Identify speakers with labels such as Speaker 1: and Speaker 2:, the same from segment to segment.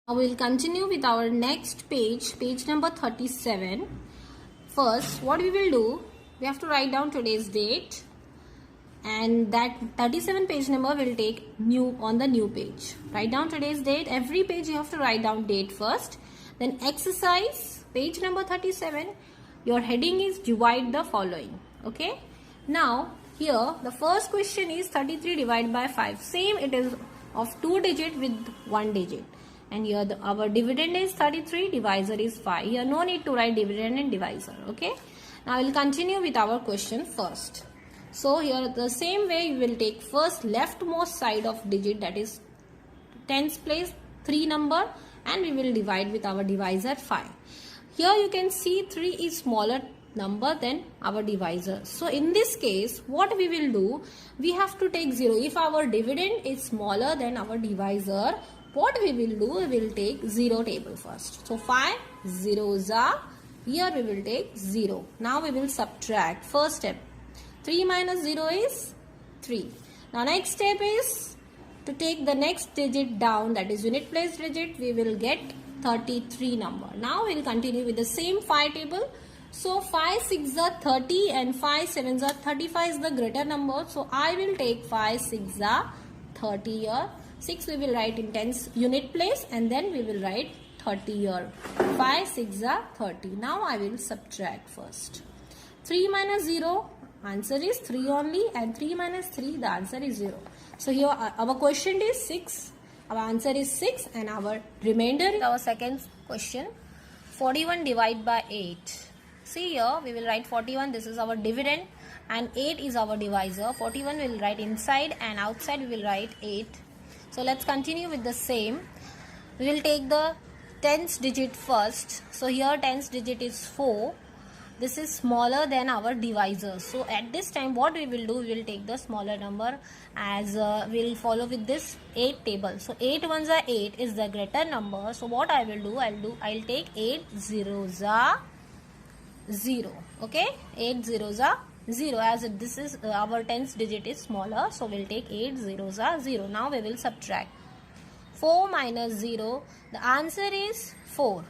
Speaker 1: Now we'll continue with our next page, page number 37. First, what we will do, we have to write down today's date, and that 37 page number will take new on the new page. Write down today's date. Every page you have to write down date first. Then exercise, page number 37. Your heading is divide the following. Okay. Now here the first question is 33 divided by 5. Same, it is of 2 digit with 1 digit. And here our dividend is 33, divisor is 5. Here no need to write dividend and divisor. Okay. Now we'll continue with our question first. So here the same way we will take first leftmost side of digit, that is tens place 3 number, and we will divide with our divisor 5. Here you can see 3 is smaller number than our divisor. So in this case what we will do, we have to take 0. If our dividend is smaller than our divisor, what we will do, we will take 0 table first. So 5 zeros are, here we will take 0. Now we will subtract. First step, 3 minus 0 is 3. Now next step is to take the next digit down, that is unit place digit. We will get 33 number. Now we will continue with the same 5 table. So 5 6 are 30 and 5 7 are 35 is the greater number. So I will take 5 6 are 30 here. 6 we will write in tens unit place, and then we will write 30 here. 5 6 are 30. Now I will subtract first. 3 minus 0, answer is 3 only, and 3 minus 3, the answer is 0. So here our question is 6. Our answer is 6, and our remainder is our second question. 41 divided by 8. See here we will write 41, this is our dividend, and 8 is our divisor. 41 we will write inside, and outside we will write 8. So let's continue with the same. We will take the tens digit first. So here tens digit is 4. This is smaller than our divisor. So at this time what we will do, we will take the smaller number, as we will follow with this 8 table. So 8 ones are 8 is the greater number. So what I will do, I'll take 8 zeros are 0. Okay, 8 zeros are 0, as this is our tens digit is smaller, so we'll take 8 zeros are 0. Now we will subtract. 4 minus 0, the answer is 4.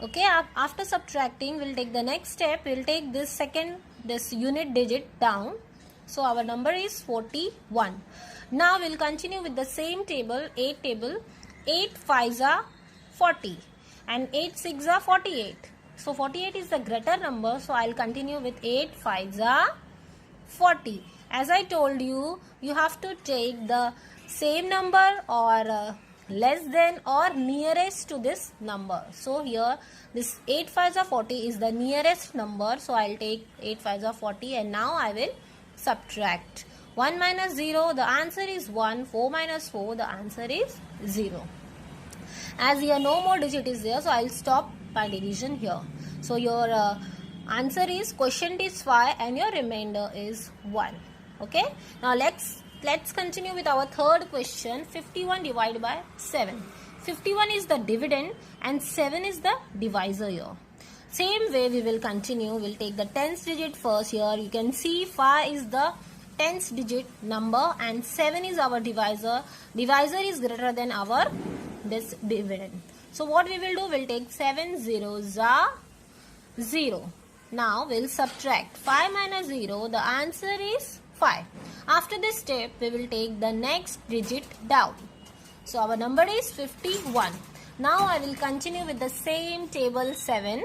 Speaker 1: Okay, after subtracting we'll take the next step. We'll take this unit digit down, so our number is 41. Now we'll continue with the same table, 8 table. 8 5s are 40 and 8 6 are 48. So 48 is the greater number, so I'll continue with 8 5s are 40. As I told you, you have to take the same number or less than or nearest to this number. So here this 8 5s are 40 is the nearest number, so I'll take 8 5s are 40, and now I will subtract. 1 minus 0, the answer is 1. 4 minus 4, the answer is 0. As here no more digit is there, so I'll stop by division here. So your answer is quotient is 5 and your remainder is 1. Okay. Now let's continue with our third question. 51 divided by 7. 51 is the dividend and 7 is the divisor here. Same way we will continue. We'll take the tens digit first. Here you can see 5 is the tens digit number and 7 is our divisor. Divisor is greater than our this dividend. So what we will do, we'll take 7 zeros are 0. Now we'll subtract. 5 minus 0, the answer is 5. After this step, we will take the next digit down. So our number is 51. Now I will continue with the same table 7.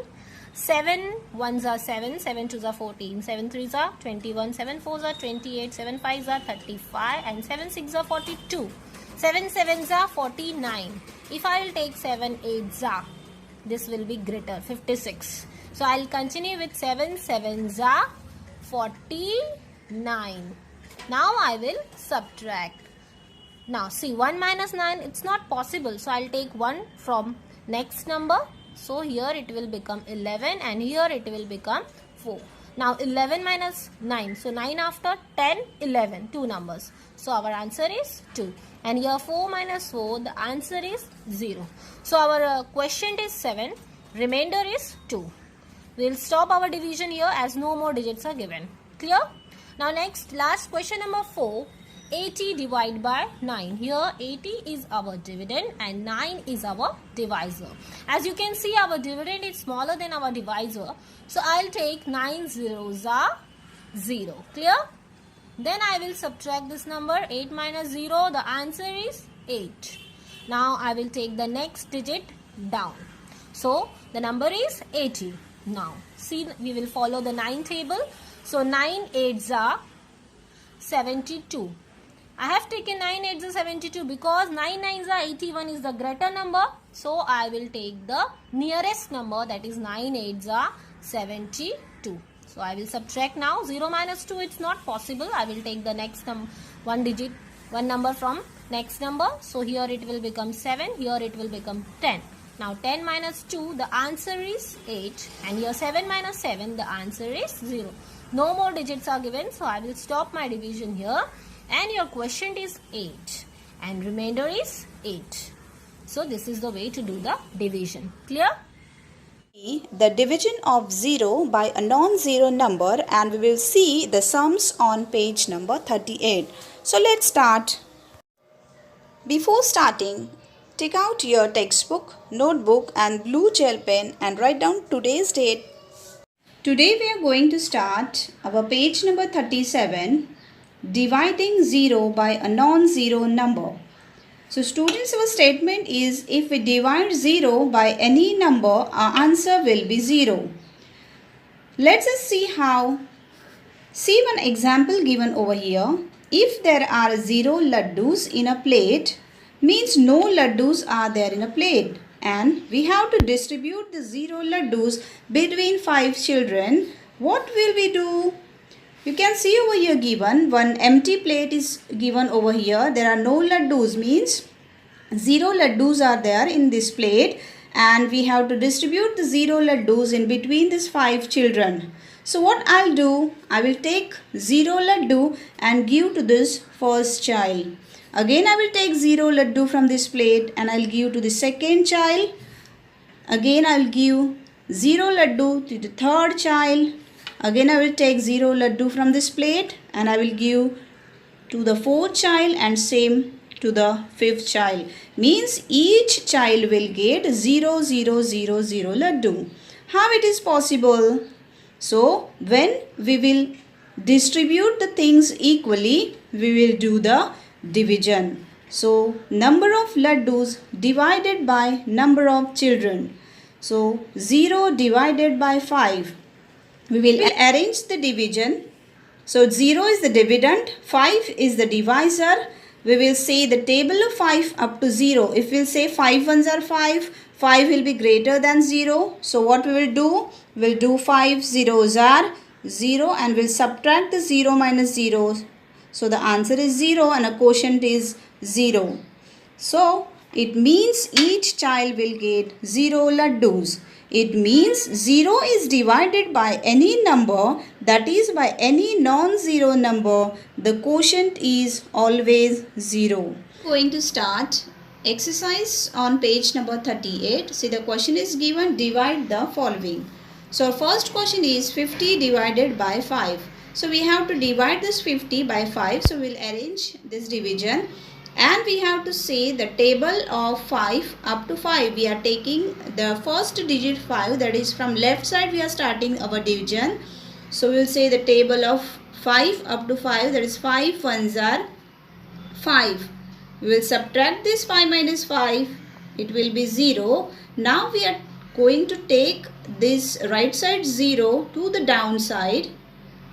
Speaker 1: 7 ones are 7, 7 twos are 14, 7 threes are 21, 7 fours are 28, 7 fives are 35, and 7 six are 42. 7 sevens are 49. If I will take 7 eights are, this will be greater, 56. So I will continue with 7 sevens are 49. Now I will subtract. Now see, 1 minus 9, it's not possible. So I'll take 1 from next number. So here it will become 11 and here it will become 4. Now 11 minus 9. So 9 after 10, 11. 2 numbers. So our answer is 2. And here 4 minus 4, the answer is 0. So our quotient is 7. Remainder is 2. We will stop our division here as no more digits are given. Clear? Now next, last question number 4. 80 divided by 9. Here 80 is our dividend and 9 is our divisor. As you can see, our dividend is smaller than our divisor. So I'll take 9 zeros are 0. Clear? Then I will subtract this number. 8 minus 0. The answer is 8. Now I will take the next digit down. So the number is 80. Now see, we will follow the 9 table. So 9 8s are 72. I have taken 9 8s are 72 because 9 9s are 81 is the greater number. So I will take the nearest number, that is 9 8s are 72. So I will subtract now. 0 minus 2, it's not possible. I will take the next one number from next number. So here it will become 7. Here it will become 10. Now 10 minus 2, the answer is 8. And here 7 minus 7, the answer is 0. No more digits are given. So I will stop my division here. And your quotient is 8. And remainder is 8. So this is the way to do the division. Clear?
Speaker 2: The division of 0 by a non-zero number, and we will see the sums on page number 38. So let's start. Before starting, take out your textbook, notebook and blue gel pen and write down today's date. Today we are going to start our page number 37, dividing 0 by a non-zero number. So students, our statement is, if we divide 0 by any number, our answer will be 0. Let's just see how. See one example given over here. If there are 0 laddus in a plate, means no laddus are there in a plate. And we have to distribute the 0 laddus between 5 children. What will we do? You can see over here given one empty plate is given over here. There are no laddus, means 0 laddus are there in this plate, and we have to distribute the 0 laddus in between these 5 children. So what I'll do, I will take 0 laddu and give to this first child. Again I will take 0 laddu from this plate and I'll give to the second child. Again I'll give 0 laddu to the third child. Again I will take 0 laddu from this plate and I will give to the fourth child, and same to the fifth child. Means each child will get 0 0 0 0 laddu. How it is possible? So when we will distribute the things equally, we will do the division. So number of laddus divided by number of children. So 0 divided by 5. We will arrange the division. So 0 is the dividend, 5 is the divisor. We will say the table of 5 up to 0. If we will say 5 ones are 5, 5 will be greater than 0. So what we will do? We will do 5 zeros are 0 and we will subtract the 0 minus 0. So the answer is 0 and a quotient is 0. So it means each child will get 0 laddus. It means 0 is divided by any number, that is by any non-zero number. The quotient is always 0. Going to start exercise on page number 38. See, the question is given, divide the following. So first question is 50 divided by 5. So we have to divide this 50 by 5. So we'll arrange this division. And we have to say the table of 5 up to 5. We are taking the first digit 5, that is from left side we are starting our division. So we will say the table of 5 up to 5, that is 5 ones are 5. We will subtract this 5 minus 5. It will be 0. Now we are going to take this right side 0 to the downside.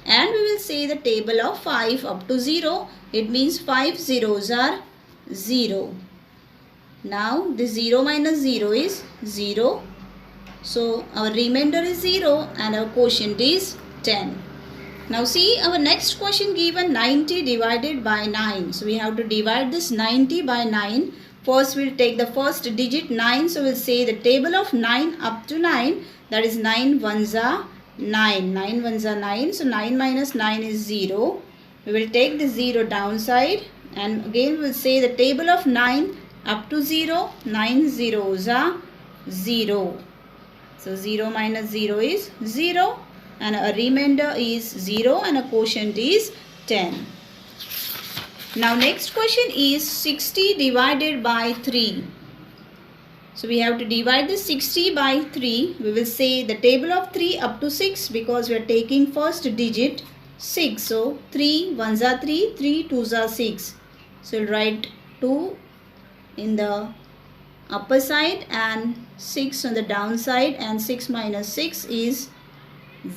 Speaker 2: And we will say the table of 5 up to 0. It means 5 zeros are 0. Now the 0 minus 0 is 0. So our remainder is 0 and our quotient is 10. Now see our next question given, 90 divided by 9. So we have to divide this 90 by 9. First we'll take the first digit 9. So we'll say the table of 9 up to 9. That is 9 ones are 9. 9 ones are 9. So 9 minus 9 is 0. We will take the 0 downside. And again we will say the table of 9 up to 0. 9 zeros are 0. So 0 minus 0 is 0. And a remainder is 0 and a quotient is 10. Now next question is 60 divided by 3. So we have to divide this 60 by 3. We will say the table of 3 up to 6 because we are taking first digit 6. So 3 1s are 3, 3 2s are 6. So we'll write 2 in the upper side and 6 on the downside, and 6 minus 6 is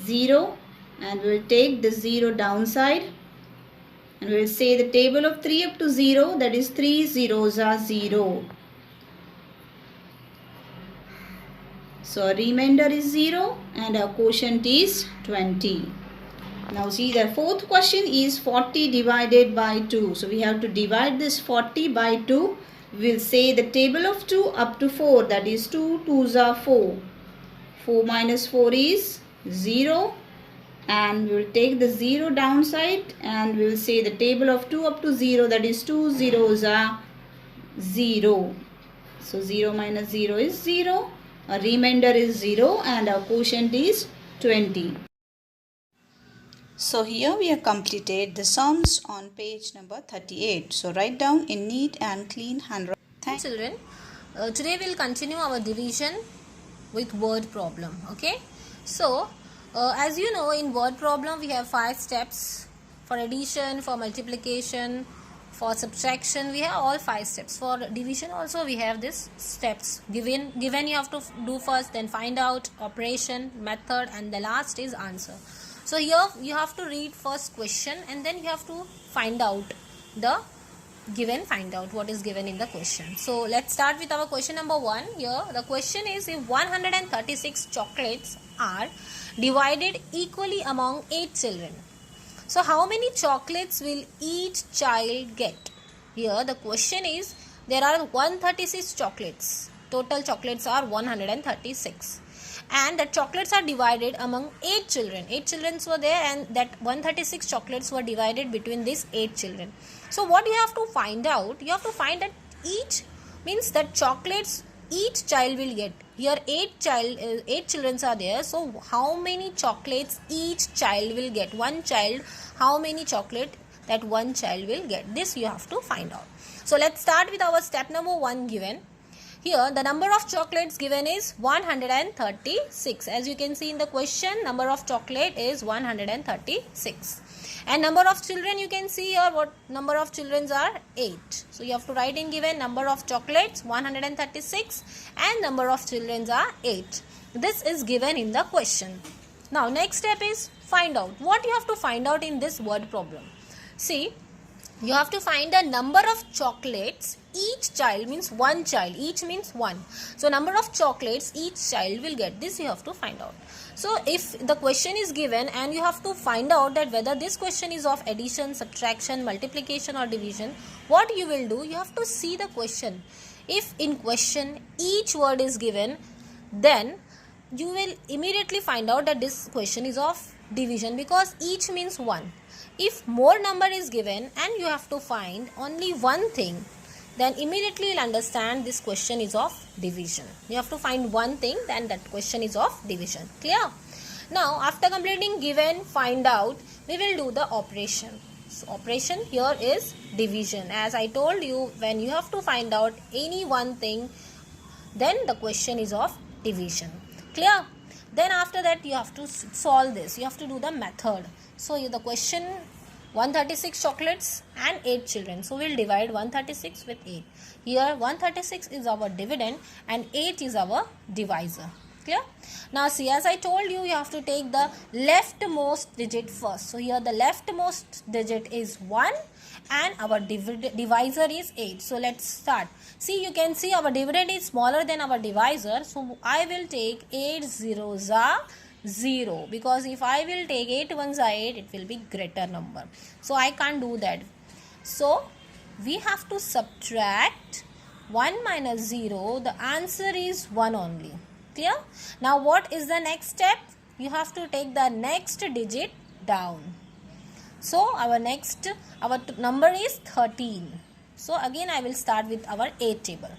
Speaker 2: 0, and we will take the 0 downside and we will say the table of 3 up to 0, that is 3 zeros are 0. So our remainder is 0 and our quotient is 20. Now see, the fourth question is 40 divided by 2. So we have to divide this 40 by 2. We will say the table of 2 up to 4, that is 2 2s are 4. 4 minus 4 is 0, and we will take the 0 downside and we will say the table of 2 up to 0, that is 2 zeros are 0. So 0 minus 0 is 0. Our remainder is 0 and our quotient is 20. So here we have completed the sums on page number 38. So write down in neat and clean handwriting.
Speaker 1: Thanks, children. Today we'll continue our division with word problem. Okay. So as you know, in word problem we have 5 steps. For addition, for multiplication, for subtraction, we have all 5 steps. For division also we have these steps. Given you have to do first, then find out, operation, method, and the last is answer. So here you have to read first question and then you have to find out the given, find out what is given in the question. So let's start with our question number 1. Here the question is, if 136 chocolates are divided equally among 8 children, so how many chocolates will each child get? Here the question is, there are 136 chocolates. Total chocolates are 136. And the chocolates are divided among 8 children. 8 children were there, and that 136 chocolates were divided between these 8 children. So what you have to find out? You have to find that each means that chocolates each child will get. Here 8 children are there. So how many chocolates each child will get? One child, how many chocolate that one child will get? This you have to find out. So let's start with our step number 1 given. Here the number of chocolates given is 136. As you can see in the question, number of chocolate is 136. And number of children, you can see here what number of children are 8. So you have to write in given number of chocolates 136 and number of children are 8. This is given in the question. Now next step is find out. What you have to find out in this word problem? See, you have to find the number of chocolates each child, means one child, each means one. So number of chocolates each child will get. This you have to find out. So if the question is given and you have to find out that whether this question is of addition, subtraction, multiplication or division, what you will do? You have to see the question. If in question each word is given, then you will immediately find out that this question is of division, because each means one. If more number is given and you have to find only one thing, then immediately you'll understand this question is of division. You have to find one thing, then that question is of division. Clear? Now after completing given, find out, we will do the operation. So operation here is division. As I told you, when you have to find out any one thing, then the question is of division. Clear? Then after that you have to solve this. You have to do the method. So the question, 136 chocolates and 8 children. So we'll divide 136 with 8. Here 136 is our dividend and 8 is our divisor. Clear? Now see, as I told you, you have to take the leftmost digit first. So here the leftmost digit is 1 and our divisor is 8. So let's start. See, you can see our dividend is smaller than our divisor. So I will take 8 zeros are 0, because if I will take 8 ones are 8, it will be greater number. So I can't do that. So we have to subtract 1 minus 0. The answer is 1 only. Clear? Now what is the next step? You have to take the next digit down. So our number is 13. So again I will start with our 8 table.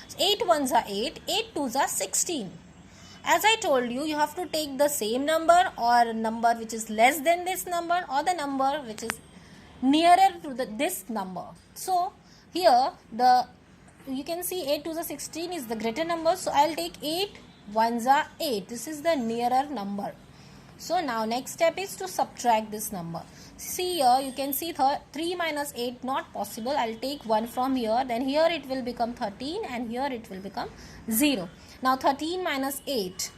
Speaker 1: So 8 ones are 8, 8 twos are 16. As I told you, you have to take the same number or number which is less than this number, or the number which is nearer to this number. So here you can see 8 to the 16 is the greater number. So I'll take 8 ones are 8. This is the nearer number. So now next step is to subtract this number. See here, you can see 3 minus 8 not possible. I'll take 1 from here. Then here it will become 13 and here it will become 0. Now 13 minus 8.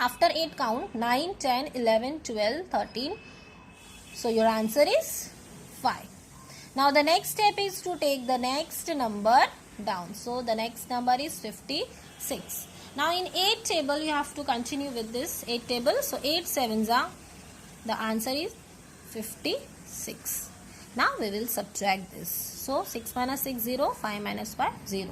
Speaker 1: After 8 count 9, 10, 11, 12, 13. So your answer is 5. Now the next step is to take the next number down. So the next number is 56. Now in 8 table you have to continue with this 8 table. So 8 sevens are, the answer is 56. Now we will subtract this. So 6 minus 6 0, 5 minus 5 0.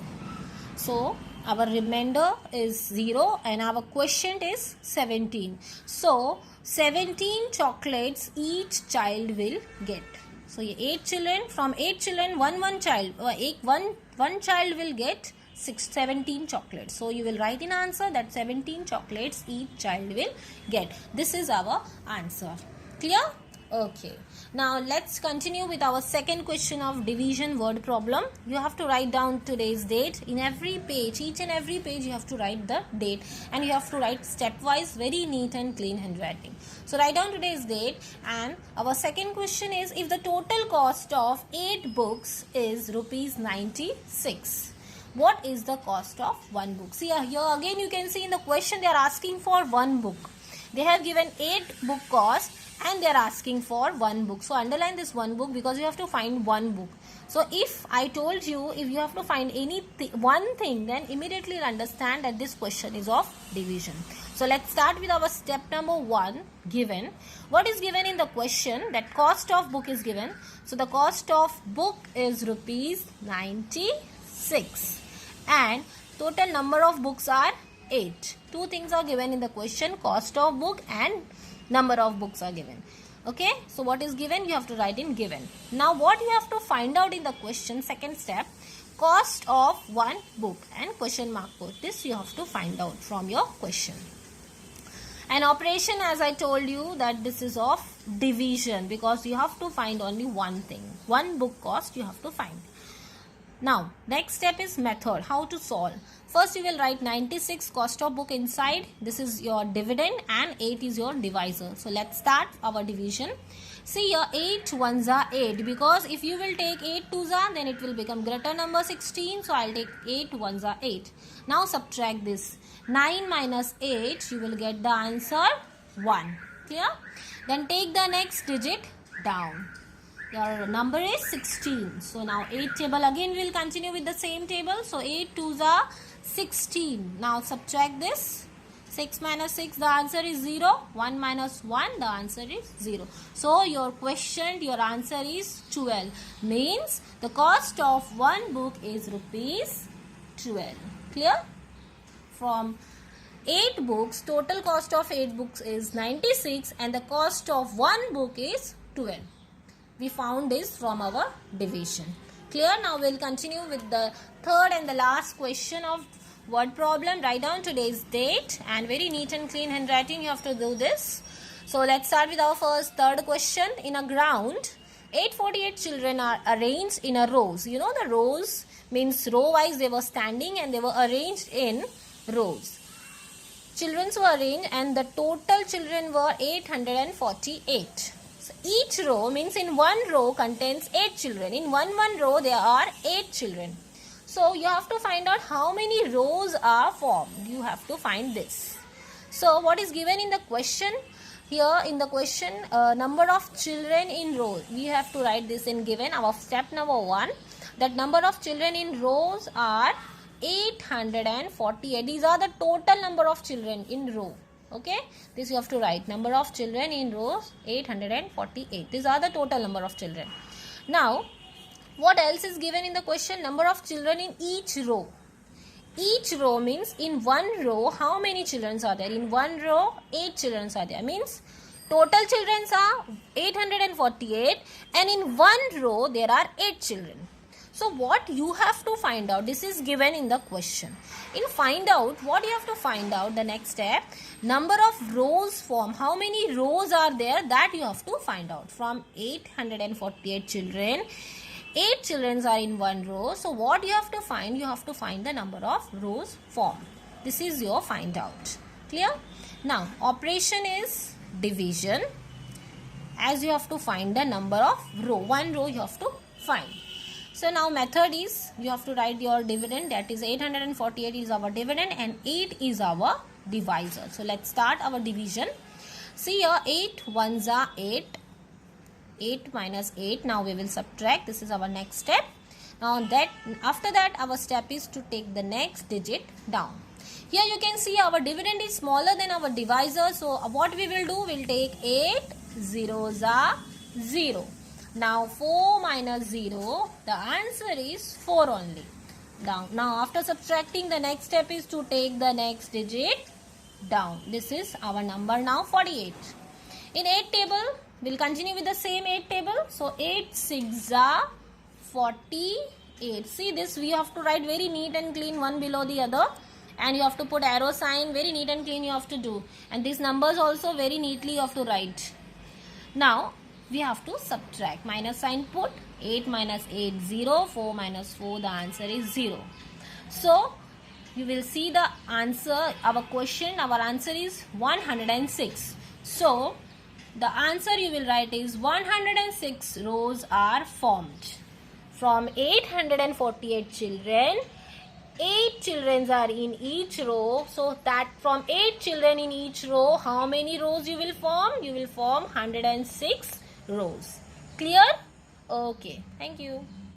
Speaker 1: So our remainder is 0 and our quotient is 17. So 17 chocolates each child will get. So 8 children, from 8 children one child will get 17 chocolates. So you will write in answer that 17 chocolates each child will get. This is our answer. Clear? Okay. Now let's continue with our second question of division word problem. You have to write down today's date. In every page, each and every page you have to write the date, and you have to write stepwise, very neat and clean handwriting. So write down today's date, and our second question is, if the total cost of 8 books is rupees 96, what is the cost of one book? See here again you can see in the question they are asking for one book. They have given 8 book cost and they are asking for one book. So underline this one book because you have to find one book. So if I told you, if you have to find one thing, then immediately you'll understand that this question is of division. So let's start with our step number 1, given. What is given in the question? That cost of book is given. So the cost of book is rupees 96 and total number of books are 8. Two things are given in the question, cost of book and number of books are given. Okay, so what is given, you have to write in given. Now what you have to find out in the question, second step, cost of one book and question mark code. This you have to find out from your question. An operation, as I told you, that this is of division because you have to find only one thing. One book cost you have to find. Now next step is method, how to solve. First you will write 96 cost of book inside. This is your dividend and 8 is your divisor. So let's start our division. See here 8 ones are 8 because if you will take 8 twos are, then it will become greater number 16. So I'll take 8 ones are 8. Now subtract this. 9 minus 8, you will get the answer 1. Clear? Then take the next digit down. Your number is 16. So now 8 table again we will continue with the same table. So 8 twos are 16. Now subtract this. 6 minus 6, the answer is 0. 1 minus 1, the answer is 0. So your question, your answer is 12. Means the cost of one book is rupees 12. Clear? From 8 books, total cost of 8 books is 96 and the cost of one book is 12. We found this from our division. Clear? Now we'll continue with the third and the last question of word problem. Write down today's date and very neat and clean handwriting you have to do this. So let's start with our third question. In a ground, 848 children are arranged in a rows. You know the rows means row wise they were standing and they were arranged in rows. Children were arranged and the total children were 848. So each row means in one row contains 8 children. In one row there are 8 children. So you have to find out how many rows are formed. You have to find this. So what is given in the question? Here in the question, number of children in rows. We have to write this in given. Our step number 1. That number of children in rows are 848. These are the total number of children in row. Okay, this you have to write. Number of children in rows 848. These are the total number of children. Now, what else is given in the question? Number of children in each row. Each row means in one row how many children are there? In one row 8 children are there. Means total children are 848 and in one row there are 8 children. So what you have to find out, this is given in the question. In find out, what you have to find out, the next step, number of rows formed. How many rows are there, that you have to find out. From 848 children, 8 children are in one row. So what you have to find, you have to find the number of rows formed. This is your find out. Clear? Now operation is division, as you have to find the number of row. One row you have to find. So now method is, you have to write your dividend, that is 848 is our dividend and 8 is our divisor. So let's start our division. See here, 8 ones are 8. 8 minus 8. Now we will subtract. This is our next step. Now after that our step is to take the next digit down. Here you can see our dividend is smaller than our divisor. So what we will do, we'll take 8 zeros are 0. Now 4 minus 0, the answer is 4 only. Now after subtracting, the next step is to take the next digit down. This is our number now 48. In 8 table, we'll continue with the same 8 table. So 8 6 are 48. See this, we have to write very neat and clean, one below the other. And you have to put arrow sign, very neat and clean you have to do. And these numbers also very neatly you have to write. Now we have to subtract. Minus sign put. 8 minus 8 0. 4 minus 4, the answer is 0. So you will see the answer. Our question, our answer is 106. So the answer you will write is 106 rows are formed. From 848 children, 8 children are in each row. So that from 8 children in each row, how many rows you will form? You will form 106 rows. Clear? Okay. Thank you.